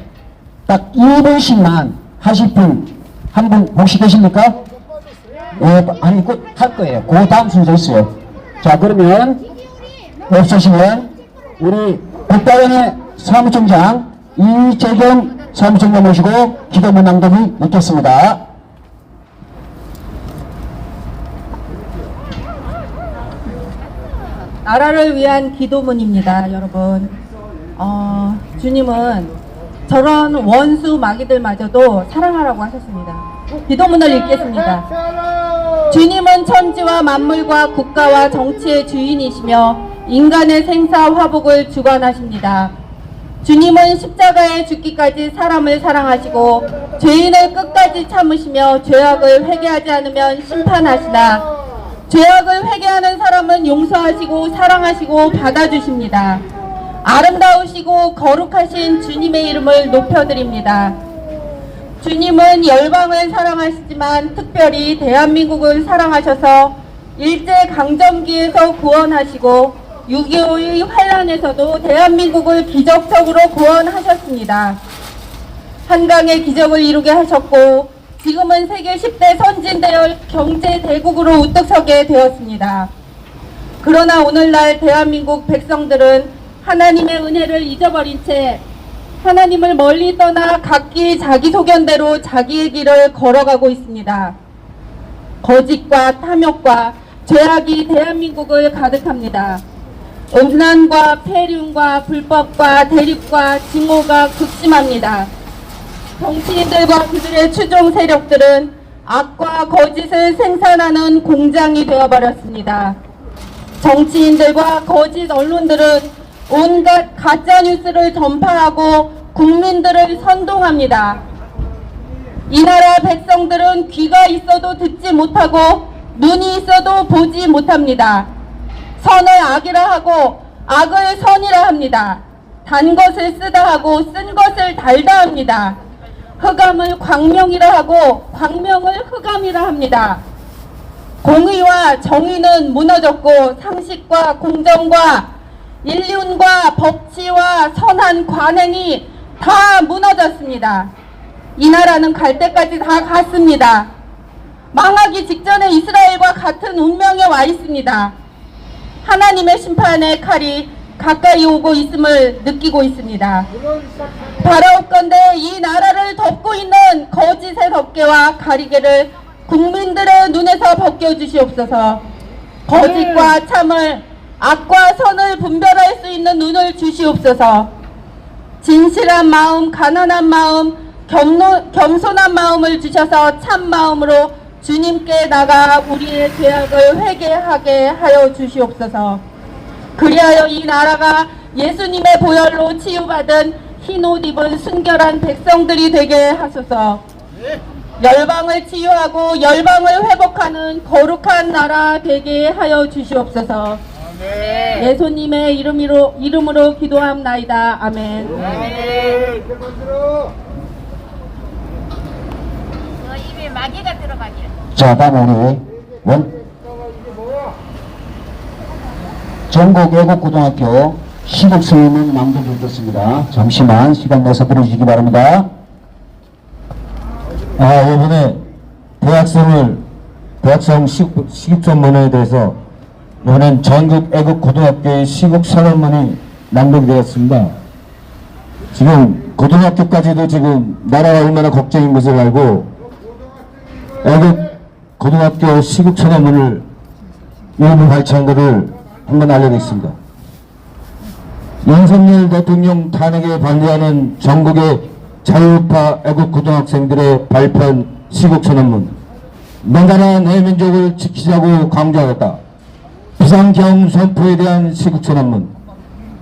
딱 1분씩만 하실 분 한 분 혹시 계십니까? 아니, 할 거예요. 그 다음 순서 있어요. 자, 그러면 없으시면 우리 국가원의 사무총장 이재경 사무총장 모시고 기도문 낭독이 있겠습니다. 나라를 위한 기도문입니다, 여러분. 주님은 저런 원수 마귀들마저도 사랑하라고 하셨습니다. 기도문을 읽겠습니다. 주님은 천지와 만물과 국가와 정치의 주인이시며 인간의 생사 화복을 주관하십니다. 주님은 십자가에 죽기까지 사람을 사랑하시고 죄인을 끝까지 참으시며 죄악을 회개하지 않으면 심판하시나 죄악을 회개하는 사람은 용서하시고 사랑하시고 받아주십니다. 아름다우시고 거룩하신 주님의 이름을 높여드립니다. 주님은 열방을 사랑하시지만 특별히 대한민국을 사랑하셔서 일제강점기에서 구원하시고 6.25의 환란에서도 대한민국을 기적적으로 구원하셨습니다. 한강의 기적을 이루게 하셨고 지금은 세계 10대 선진대열 경제대국으로 우뚝 서게 되었습니다. 그러나 오늘날 대한민국 백성들은 하나님의 은혜를 잊어버린 채 하나님을 멀리 떠나 각기 자기 소견대로 자기의 길을 걸어가고 있습니다. 거짓과 탐욕과 죄악이 대한민국을 가득합니다. 음란과 폐륜과 불법과 대립과 증오가 극심합니다. 정치인들과 그들의 추종 세력들은 악과 거짓을 생산하는 공장이 되어버렸습니다. 정치인들과 거짓 언론들은 온갖 가짜뉴스를 전파하고 국민들을 선동합니다. 이 나라 백성들은 귀가 있어도 듣지 못하고 눈이 있어도 보지 못합니다. 선을 악이라 하고 악을 선이라 합니다. 단 것을 쓰다 하고 쓴 것을 달다 합니다. 흑암을 광명이라 하고 광명을 흑암이라 합니다. 공의와 정의는 무너졌고 상식과 공정과 인륜과 법치와 선한 관행이 다 무너졌습니다. 이 나라는 갈 때까지 다 갔습니다. 망하기 직전에 이스라엘과 같은 운명에 와 있습니다. 하나님의 심판의 칼이 가까이 오고 있음을 느끼고 있습니다. 바라옵건대 이 나라를 덮고 있는 거짓의 덮개와 가리개를 국민들의 눈에서 벗겨주시옵소서. 거짓과 참을, 악과 선을 분별할 수 있는 눈을 주시옵소서. 진실한 마음, 가난한 마음, 겸손한 마음을 주셔서 참 마음으로 주님께 나가 우리의 죄악을 회개하게 하여 주시옵소서. 그리하여 이 나라가 예수님의 보혈로 치유받은 흰옷 입은 순결한 백성들이 되게 하소서. 열방을 치유하고 열방을 회복하는 거룩한 나라 되게 하여 주시옵소서. 예수님의 이름으로 기도함나이다. 아멘. 입에 마개가 들어가게. 자, 다음에 우리 전국 애국고등학교 시국선언문 낭독을 듣습니다. 잠시만 시간 내서 들어주시기 바랍니다. 이번에 대학생 시국선언문에 대해서 이번엔 전국 애국고등학교의 시국선언문이 낭독이 되었습니다. 지금 고등학교까지도 지금 나라가 얼마나 걱정인 것을 알고 애국고등학교 시국선언문을 일부 발췌한 것을 한번 알려드리겠습니다. 윤석열 대통령 탄핵에 반대하는 전국의 자유파 애국고등학생들의 발표한 시국선언문. 내 나라 내 민족을 지키자고 강조하겠다. 비상계엄 선포에 대한 시국선언문.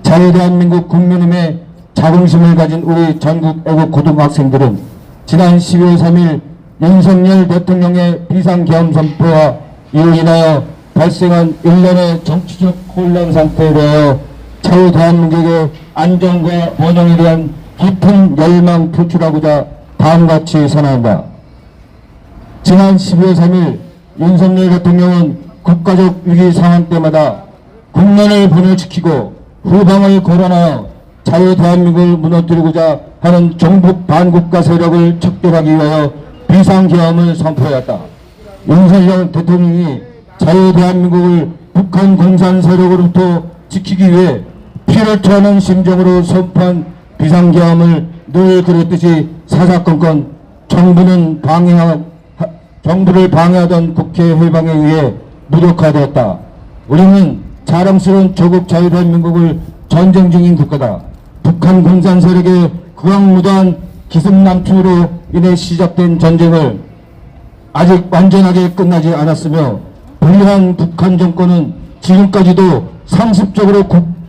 자유대한민국 국민음의 자긍심을 가진 우리 전국 애국고등학생들은 지난 12월 3일 윤석열 대통령의 비상계엄 선포와 이로 인하여 발생한 일련의 정치적 혼란 상태에 대하여 자유대한민국의 안정과 번영에 대한 깊은 열망 표출하고자 다음같이 선언한다. 지난 12월 3일 윤석열 대통령은 국가적 위기 상황 때마다 국면을 분열시키고 후방을 거론하여 자유대한민국을 무너뜨리고자 하는 종북 반국가 세력을 척결하기 위하여 비상계엄을 선포하였다. 윤석열 대통령이 자유대한민국을 북한 공산 세력으로부터 지키기 위해 피를 토하는 심정으로 선포한 비상계엄을 늘 그랬듯이 사사건건 정부를 방해하던 국회 해방에 의해 무력화되었다. 우리는 자랑스러운 조국 자유대한민국을 전쟁 중인 국가다. 북한 공산 세력의 극악무도한 기습남충으로 인해 시작된 전쟁을 아직 완전하게 끝나지 않았으며 불량한 북한 정권은 지금까지도 상습적으로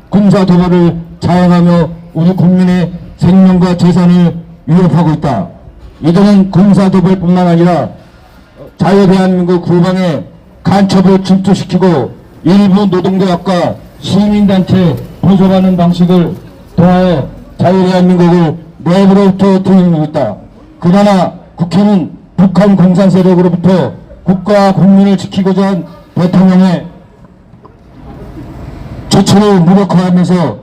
군사 도발을 자행하며 우리 국민의 생명과 재산을 위협하고 있다. 이들은 군사 도발뿐만 아니라 자유대한민국 국방에 간첩을 침투시키고 일부 노동조합과 시민단체 보조하는 방식을 통하여 자유대한민국을 내부로부터 들이밀고 있다. 그러나 국회는 북한 공산 세력으로부터 국가와 국민을 지키고자 한 대통령의 조치를 무력화하면서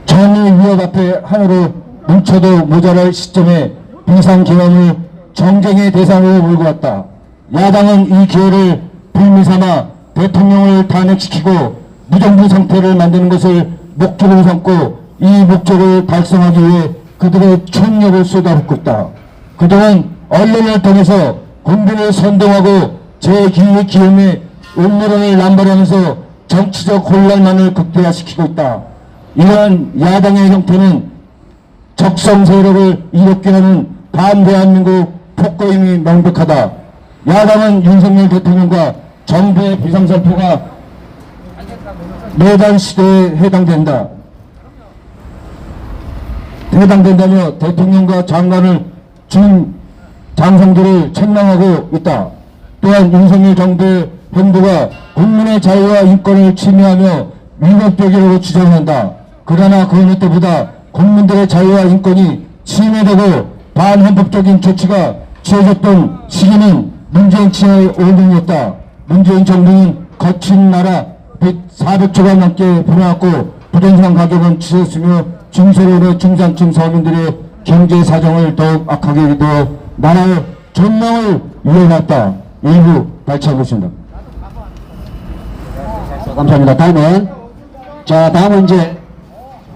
전의 위협 앞에 하나로 뭉쳐도 모자랄 시점에 비상계엄을 정쟁의 대상으로 몰고 왔다. 야당은 이 기회를 빌미삼아 대통령을 탄핵시키고 무정부 상태를 만드는 것을 목적으로 삼고 이 목적을 달성하기 위해 그들의 총력을 쏟아붓고 있다. 그동안 언론을 통해서 국민을 선동하고 제2의 기염에 음모론을 남발하면서 정치적 혼란만을 극대화시키고 있다. 이러한 야당의 형태는 적성 세력을 일으키게 하는 반대한민국 폭거임이 명백하다. 야당은 윤석열 대통령과 정부의 비상선포가 내단 시대에 해당된다며 대통령과 장관을 준 장성들을 책망하고 있다. 또한 윤석열 정부의 행보가 국민의 자유와 인권을 침해하며 위법적이라고 주장한다. 그러나 그 어느 때보다 국민들의 자유와 인권이 침해되고 반헌법적인 조치가 취해졌던 시기는 문재인 치하의 5년이었다. 문재인 정부는 거친 나라 빚 400조가 넘게 불어났고 부동산 가격은 치솟으며 중소기업의 중산층 서민들의 경제 사정을 더욱 악하게 이루어 나라의 전망을 위해놨다. 일부 발췌하겠습니다. 감사합니다. 다음은 이제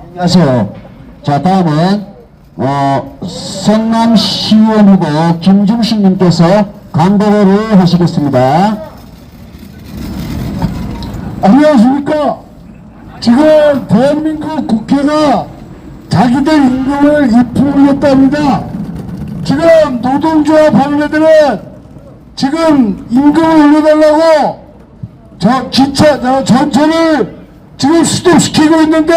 안녕하세요. 자, 다음은 성남시의원 후보 김중식님께서 강보를 하시겠습니다. 안녕하십니까. 지금 대한민국 국회가 자기들 임금을 2% 올렸답니다. 지금 노동조합 본회들은 지금 임금을 올려달라고 전철을 지금 스톱시키고 있는데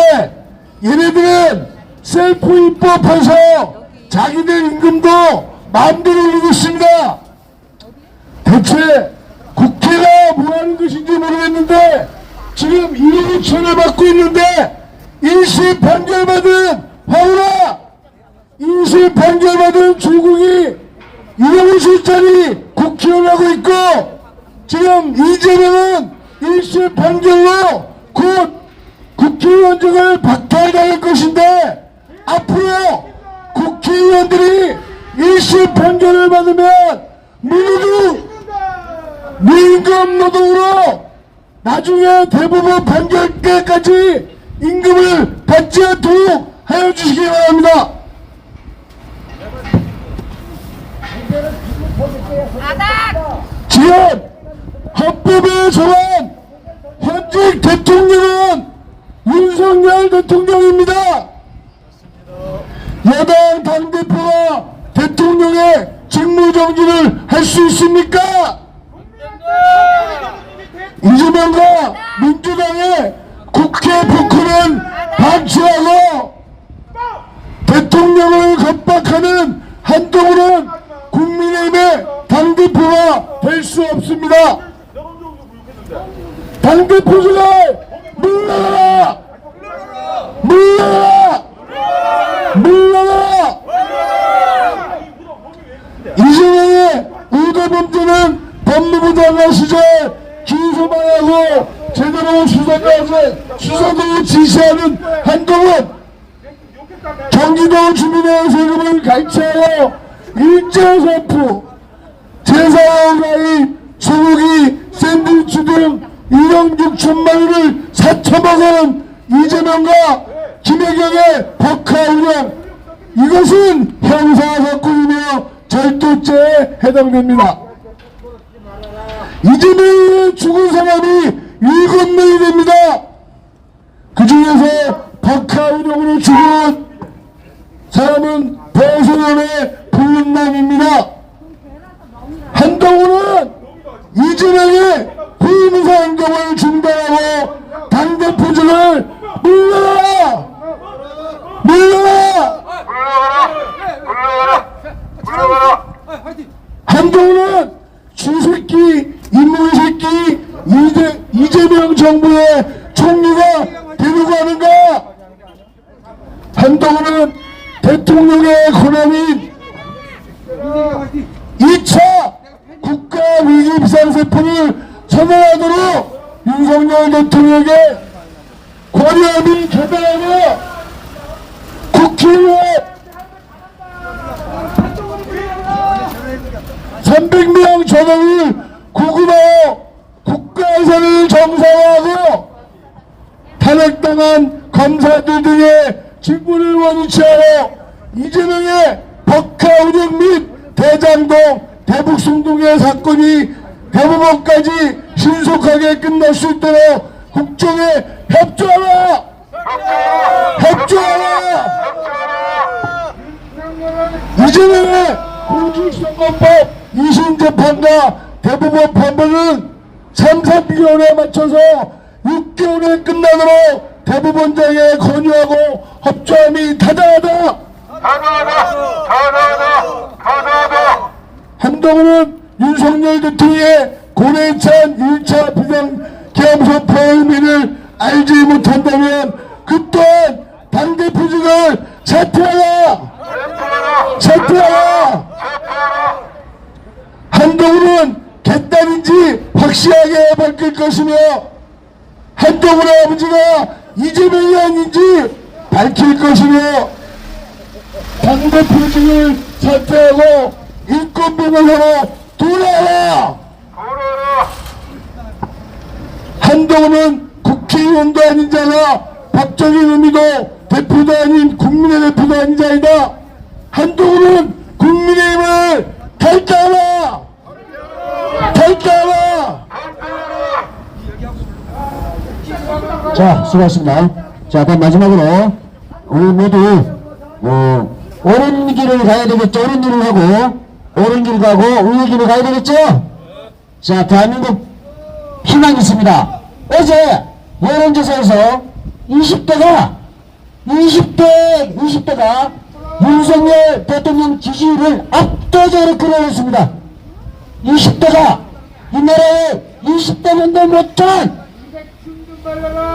얘네들은 셀프 입법해서 자기들 임금도 마음대로 올리고 있습니다. 대체 국회가 뭐하는 것인지 모르겠는데 지금 1억 2천을 받고 있는데 1심 판결받은 화우라 1심 판결받은 조국이 1억 5천짜리 국회의원 하고 있고 지금 이재명은 1심 판결로 곧 국회의원직을 박탈당할 것인데 앞으로 국회의원들이 1심 판결을 받으면 모두 무임금 노동으로 나중에 대법원 판결 때까지 임금을 받지 않도록 하여 주시기 바랍니다. 지금 헌법에 정한 현직 대통령은 윤석열 대통령입니다. 여당 당대표가 대통령의 직무정지를 할 수 있습니까? 이재명과 민주당의 국회 포크는 방치하고 대통령을 겁박하는 한동훈은 국민의힘의 당대표가 될 수 없습니다. 당대표들을 물러나라! 물러나라! 물러나라! 이재명의 의도범죄는 법무부 장관 시절 기소만 하고 제대로 수사도 지시하는 한동훈 경기도 주민의 세금을 갈취하여 일제세포, 제사가의 소고기, 샌드위치 등 1억 6천만 원을 사쳐먹은 이재명과 김혜경의 법카운영, 이것은 형사사건이며 절도죄에 해당됩니다. 이재명의 죽은 사람이 7명이 됩니다. 그 중에서 법카운영으로 죽은 사람은 배소연의 불륜남입니다. 한동훈은 이재명의 후임사 행동을 중단하고 당대표직을 물러라! 물러라! 한동훈은 쥐새끼, 인물새끼, 이재명 정부의 총리가 되려고 하는가? 한동훈은 대통령의 권한인 2차 국가위기 비상세포를 선언하도록 윤석열 대통령에게 권한 및 개방하며 국회의원 300명 전원을 구금하여 국가예산을 정상화하고 탄핵당한 검사들 등의 직무를 원위치하여 이재명의 법카운영 및 대장동, 대북송동의 사건이 대법원까지 신속하게 끝날 수 있도록 국정에 협조하라! 협조하라! 이재명의 공직선거법 2심 재판과 대법원 판결은 3-4개월에 맞춰서 6개월에 끝나도록 대법원장에 건의하고 협조함이 타당하다! 한동훈은 윤석열 대통령의 고래찬 1차 비상계엄선포 의미를 알지 못한다면 그 또한 당대표직을 사퇴하라! 사퇴하라! 한동훈은 객단인지 확실하게 밝힐 것이며 한동훈의 아버지가 이재명이 아닌지 밝힐 것이며 당대표직을 사퇴하고 인권변호사로 돌아와라! 한동훈은 국회의원도 아닌 자가 박정희 의미도 대표도 아닌 국민의 대표도 아닌 자이다. 한동훈은 국민의힘을 탈퇴하라! 탈퇴하라! 자, 수고하셨습니다. 자, 그럼 마지막으로 우리 모두 옳은 길을 가야 되겠죠. 옳은 길을 하고 옳은 길 가고 우의 길을 가야 되겠죠. 자, 대한민국 희망이 있습니다. 어제 여론조사에서 20대가 윤석열 대통령 지지율을 압도적으로 끌어올렸습니다. 20대가 이 나라에 20대년도 못한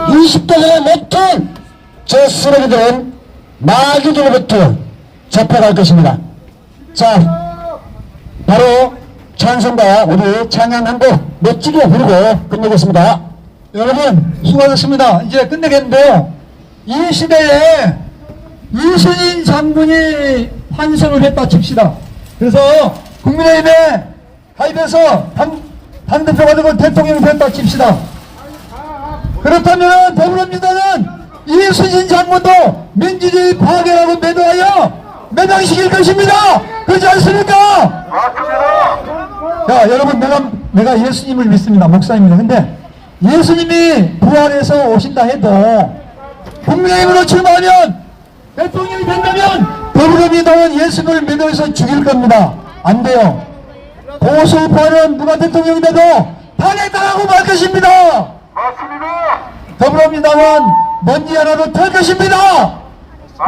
20대가 못한 저 쓰레기들은 마귀들로부터 잡혀갈 것입니다. 자, 바로 찬송가 우리 찬양 한 곡 멋지게 부르고 끝내겠습니다. 여러분 수고하셨습니다. 이제 끝내겠는데요. 이 시대에 이순신 장군이 환생을 했다 칩시다. 그래서 국민의힘에 가입해서 당대표가 되고 대통령이 됐다 칩시다. 그렇다면 더불어민주당은 이순신 장군도 민주주의 파괴라고 매도시킬 것입니다. 그렇지 않습니까? 자, 여러분 내가 예수님을 믿습니다. 목사입니다. 근데 예수님이 부활해서 오신다 해도 국민의힘으로 출마하면 대통령이 된다면 더불어민주당은 예수님을 매도해서 죽일 겁니다. 안 돼요. 보수파는 누가 대통령이 돼도 탄핵당하고 말 것입니다. 더불어민주당은 먼지 하나도 탈 것입니다.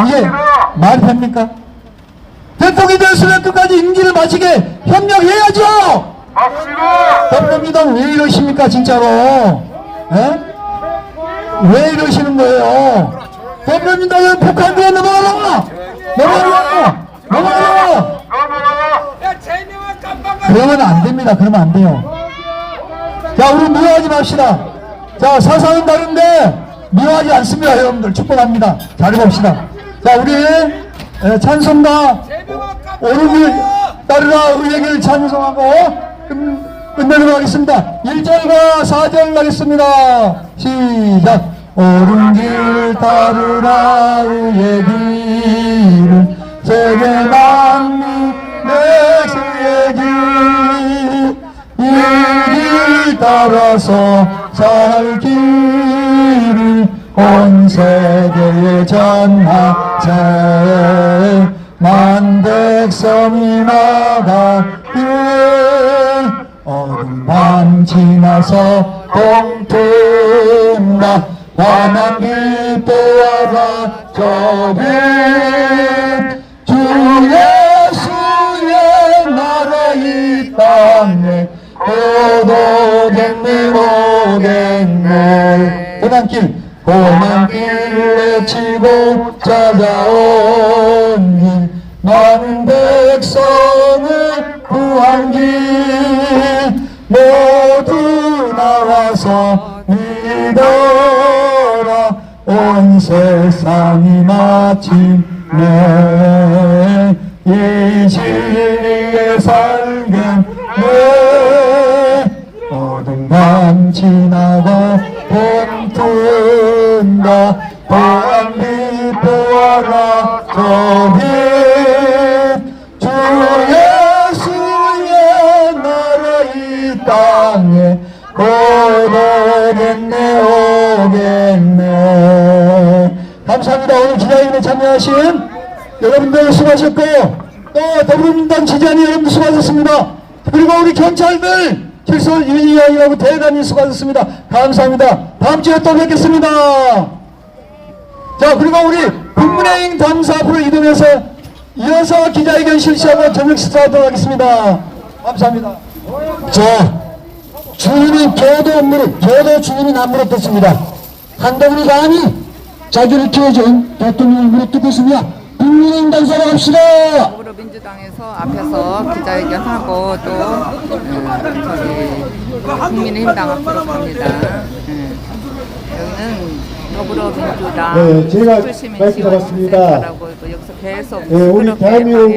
이게 말이 됩니까? 대통령이 됐으면 끝까지 임기를 마치게 협력해야죠. 더불어민주당 왜 이러십니까 진짜로? 에? 왜 이러시는 거예요? 더불어민주당은 북한으로 넘어가라! 그러면 안 됩니다. 그러면 안 돼요. 자, 우리 미워하지 맙시다. 자, 사상은 다른데 미워하지 않습니다. 여러분들 축복합니다. 잘해봅시다. 자, 우리 찬송가 오르길 따르라 의회를 찬송하고 끝내도록 하겠습니다. 1절과 4절 가겠습니다. 시작. 옳은 길 따르라 의의 길은 세계 만민 백성의 길. 이 길 따라서 살 길을 온 세계에 전하세. 만 백성이 나가길. 어둠 밤 지나서 동튼다. 환한 빛보아라 저길. 주 예수의 나라 이 땅에 오겠네 오겠네. 고난길 고난길 외치고 찾아온 길. 많은 백성을 구한 길. 모두 나와서 믿어라. 온 세상이 마침내 이 진리에 살겠네. 어둠 밤 지나고 봄 튼다. 보안 빛 보아라 저빛. 주 예수의 나라 이 땅에 오겠네 오겠네. 감사합니다. 오늘 기자회견에 참여하신 여러분들 수고하셨고요. 또 더불어민주당 지지하는 여러분들 수고하셨습니다. 그리고 우리 경찰들 실손 유지하고 대단히 수고하셨습니다. 감사합니다. 다음 주에 또 뵙겠습니다. 자, 그리고 우리 국민의힘 당사 앞으로 이어서 기자회견 실시하고 저녁 식사하도록 하겠습니다. 감사합니다. 자, 주인이 교도 주인이 안 물어뜯습니다. 한동훈이 감히 자기를 키워준 대통령을 물어뜯고 있습니다. 국민의힘 당사로 갑시다. 더불어민주당에서 앞에서 기자회견하고 또 국민의힘당 앞으로 갑니다. 여기는 더불어민주당 네, 제가 출신의 말씀 드렸습니다. 지원센터라고 여기서 계속 우리 대한민국은